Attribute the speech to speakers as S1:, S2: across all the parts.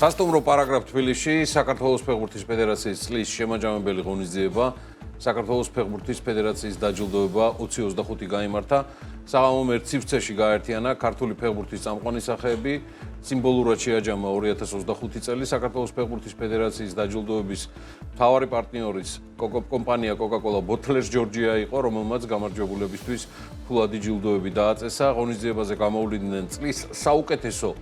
S1: სასტუმრო პარაგრაფ თბილისში საქართველოს ფეხბურთის ფედერაციის წლის შემაჯამებელი ღონისძიება საქართველოს ფეხბურთის ფედერაციის დაჯილდოება 2025 გაიმართა. საღამომ ერთ სივრცეში გაერთიანა ქართული ფეხბურთის წამყვანი სახეები. სიმბოლურად შეაჯამა 2025 წელი საქართველოს ფეხბურთის ფედერაციის დაჯილდოების მთავარი პარტნიორის კომპანია Coca-Cola Bottlers Georgia იყო, რომელმაც გამარჯვებულებისთვის ფულადი ჯილდოები დააწესა. ღონისძიებაზე გამოვლიდნენ წლის საუკეთესო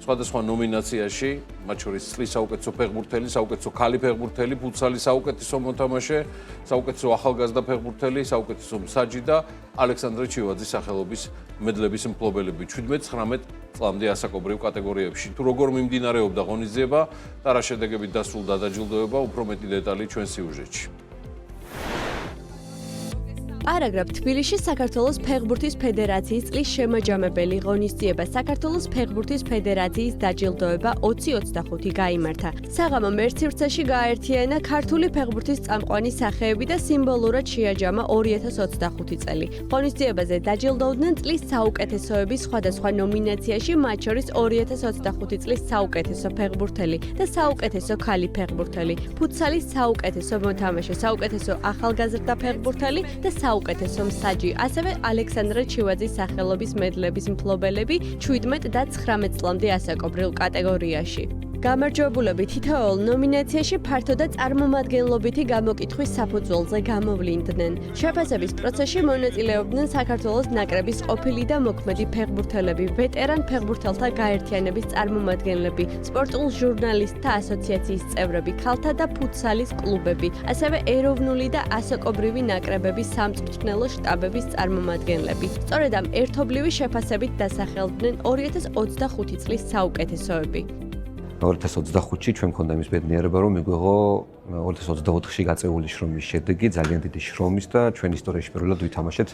S1: სხვადასხვა ნომინაციაში, მათ შორის წლის საუკეთესო ფეხბურთელი, საუკეთესო ქალი ფეხბურთელი, ფუტსალის საუკეთესო მოთამაშე, საუკეთესო ახალგაზრდა ფეხბურთელი, საუკეთესო მსაჯი და ალექსანდრე ჩივაძის სახელობის მედლების მფლობელები 17-19 წლამდე ასაკობრივ კატეგორიებში. თუ როგორ მიმდინარეობდა ღონისძიება და რა შედეგებით დასრულდა დაჯილდოება, უფრო მეტი დეტალი ჩვენ სიუჟეტში.
S2: პარაგრაფ თბილისში საქართველოს ფეხბურთის ფედერაციის წლის შემაჯამებელი ღონისძიება საქართველოს ფეხბურთის ფედერაციის დაჯილდოება 2025 გაიმართა. საღამომ ერთ სივრცეში გაერთიანა ქართული ფეხბურთის წამყვანი სახეები და სიმბოლურად შეაჯამა 2025 წელი. ღონისძიებაზე დაჯილდოვდნენ წლის საუკეთესოების სხვადასხვა ნომინაციაში, მათ შორის 2025 წლის საუკეთესო ფეხბურთელი და საუკეთესო ქალი ფეხბურთელი, ფუტსალის საუკეთესო მოთამაშე, საუკეთესო ახალგაზრდა ფეხბურთელი და საუკეთესო მსაჯი, ასევე ალექსანდრე ჩივაძის სახელობის მედლების მფლობელები 17 და 19 წლამდე ასაკობრივ კატეგორიაში. გამარჯვებულები თითოეულ ნომინაციაში ფართო და წარმომადგენლობითი გამოკითხვის საფუძველზე გამოვლინდნენ. შეფასების პროცესში მონაწილეობდნენ საქართველოს ნაკრების ყოფილი და მოქმედი ფეხბურთელები, ვეტერან ფეხბურთელთა გაერთიანების წარმომადგენლები, სპორტულ ჟურნალისტთა ასოციაციის წევრები, ქალთა და ფუტსალის კლუბები, ასევე ეროვნული და ასაკობრივი ნაკრებების სამწვრთნელო შტაბების წარმომადგენლები. სწორედ ამ ერთობლივი შეფასებით დასახელდნენ 2025 წლის საუკეთესოები.
S3: 2025-ში ჩვენ მქონდა იმის ბედნიერება, რომ მიგვიღო 2024-ში გაწეული შრომის შედეგი, ძალიან დიდი შრომის და ჩვენ ისტორიაში პირველად ვითამაშეთ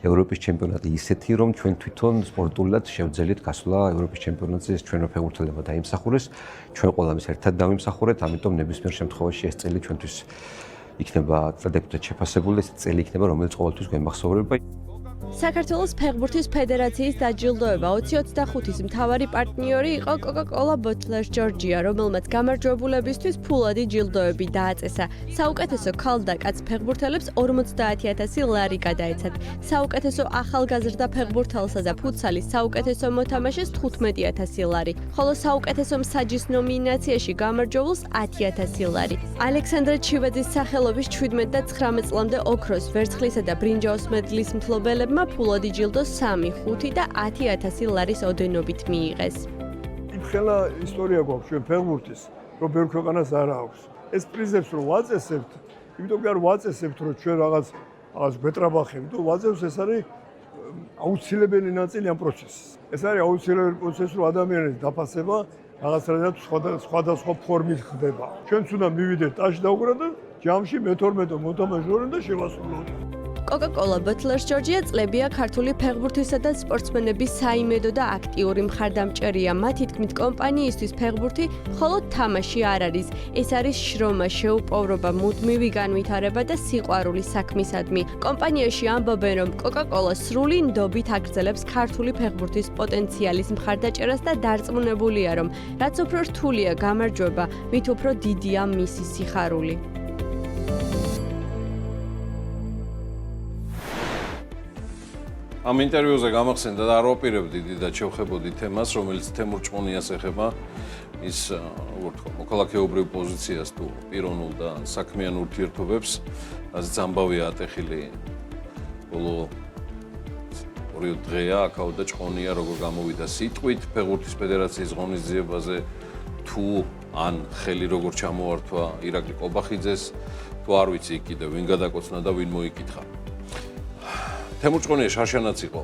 S3: ევროპის ჩემპიონატი ისეთი, რომ ჩვენ თვითონ სპორტულად შევძელით გასვლა ევროპის ჩემპიონატზე, ეს ჩვენო ფეხბურთელებმა დაიმსახურეს, ჩვენ ყველამ ერთად დავიმსახურეთ, ამიტომ ნებისმიერ შემთხვევაში ეს წელი ჩვენთვის იქნება ადეკვატურად შეფასებული, ეს წელი იქნება, რომელიც ყოველთვის გვემახსოვრება.
S2: საქართველოს ფეხბურთის ფედერაციის დაჯილდოება 2025-ის მთავარი პარტნიორი იყო Coca-Cola Bottlers Georgia, რომელმაც გამარჯვებულებისთვის ფულადი ჯილდოები დააწესა. საუკეთესო ქალ და კაც ფეხბურთელებს 50,000 ლარი გადაეცათ. საუკეთესო ახალგაზრდა ფეხბურთელსა და ფუტსალის საუკეთესო მოთამაშეს 15,000 ლარი, ხოლო საუკეთესო მსაჯის ნომინაციაში გამარჯვებულს 10,000 ლარი. ალექსანდრე ჩივაძის სახელობის 17 და 19 წლამდე ოქროს, ვერცხლისა და ბრინჯაოს მედლის მფლობელებმა ფულადი ჯილდო 3, 5 და 10,000 ლარის ოდენობით მიიღეს.
S4: იმხელა ისტორია გვაქვს ჩვენ ფეხბურთის, რომ ბევრ ქვეყანას არ აქვს. ეს პრიზებს რომ ვაწესებთ, იმიტომ კი არ ვაწესებთ, რომ ჩვენ რაღაც გვეტრაბახებით, თუ ვაწევს, ეს არის აუცილებელი ნაწილი ამ პროცესის. ეს არის აუცილებელი პროცესი, რომ ადამიანის დაფასება რაღაცნაირად სხვადასხვა ფორმით ხდება. ჩვენც უნდა მივიდეთ ტაჟ დაუგრა და ჯამში მე-12 მოთამაშე ვარ და შევასრულოთ.
S2: Coca-Cola Bottlers Georgia წლებია ქართული ფეხბურთისა და სპორტსმენების საიმედო და აქტიური მხარდამჭერია. მათი თქმით, კომპანიისთვის ფეხბურთი მხოლოდ თამაში არ არის. ეს არის შრომა, შეუპოვრობა, მუდმივი განვითარება და სიყვარული საქმისადმი. კომპანიაში ამბობენ, რომ Coca-Cola სრული ნდობით აგრძელებს ქართული ფეხბურთის პოტენციალის მხარდაჭერას და დარწმუნებულია, რომ რაც უფრო რთულია გამარჯვება, მით უფრო დიდია მისი სიხარული.
S1: ამ ინტერვიუზე გამახსენდა და არ ვაპირებდი დიდად შევხებოდი თემას, რომელიც თემურ ჭყონიას ეხება ის მოქალაქეობრივ პოზიციას თუ პიროვნულ და საქმიან ურთიერთობებს, რაზეც ამბავია ატეხილი ბოლო 2 დღეა აქაო და ჭყონია როგორ გამოვიდა სიტყვით ფეხბურთის ფედერაციის ღონისძიებაზე თუ ან ხელი როგორ ჩამოართვა ირაკლი კობახიძეს თუ არ ვიცი კიდევ ვინ გადაკოცნა და ვინ მოიკითხა. თემურ ჭყონია შარშანაც იყო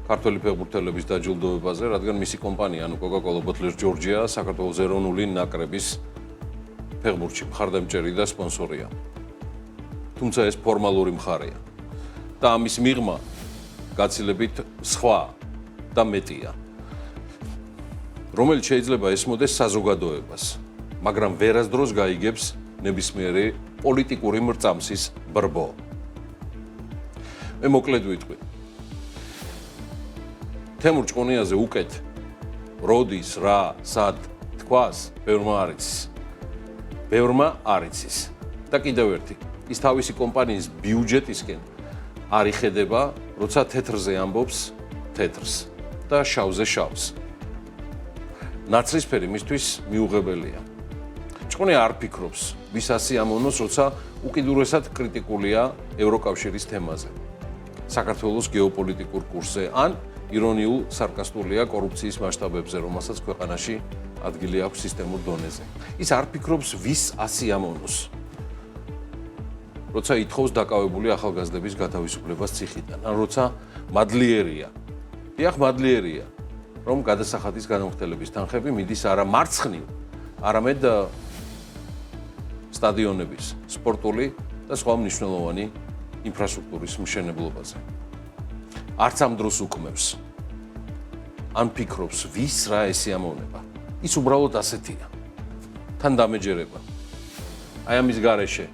S1: ქართველი ფეხბურთელების დაჯილდოებაზე, რადგან მისი კომპანია, ანუ Coca-Cola Bottlers Georgia, საქართველოს ეროვნული ნაკრების ფეხბურთში მხარდამჭერი და სპონსორია. თუმცა ეს ფორმალური მხარეა და ამის მიღმა გაცილებით სხვა და მეტია, რომელიც შეიძლება ესმოდეს საზოგადოებას, მაგრამ ვერასდროს გაიგებს ნებისმიერი პოლიტიკური მრწამსის ბრბო. მე მოკლედ ვიტყვი. თემურ ჭყონიაზე უკეთ როდის, რა, სად თქვას, ბევრმა არ იცის. ბევრმა არ იცის. და კიდევ ერთი, ის თავისი კომპანიის ბიუჯეტისკენ არ იხედება, როცა თეთრზე ამბობს თეთრს და შავზე შავს. ნაცრისფერი მისთვის მიუღებელია. ჭკუნე არ ფიქრობს, ვის ასიამოვნოს, როცა უკიდურესად კრიტიკულია ევროკავშირის თემაზე. საქართველოს გეოპოლიტიკურ კურსზე ან ირონიულ სარკასტულია კორუფციის მასშტაბებზე, რომელსაც ქვეყანაში ადგილი აქვს სისტემურ დონეზე. ის არ ფიქრობს, ვის ასიამოვნოს. როცა ითხოვს დაკავებული ახალგაზრდების გათავისუფლებას ციხიდან, ან როცა მადლიერია. დიახ, მადლიერია, რომ გადასახადის განმხდელების თანხები მიდის არა მარცხნივ, არამედ სტადიონების, სპორტული და სხვა მნიშვნელოვანი ინფრასტრუქტურის მშენებლობაზე. არც ამ დროს უკმევს. ან ფიქრობს, ვის რა ესიამოვნება. ის უბრალოდ ასეთია. თან დამეჯერება. აი ამის გარეშე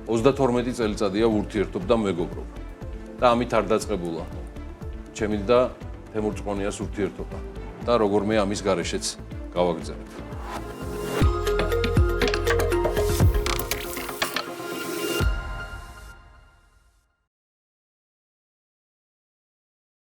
S1: 32 წელიწადია ვურთიერთობ და მეგობრობ. და ამით არ დაწყებულა. ჩემი და თემურ ჭყონიას ურთიერთობა. და როგორმე ამის გარეშეც გავაგრძელებ.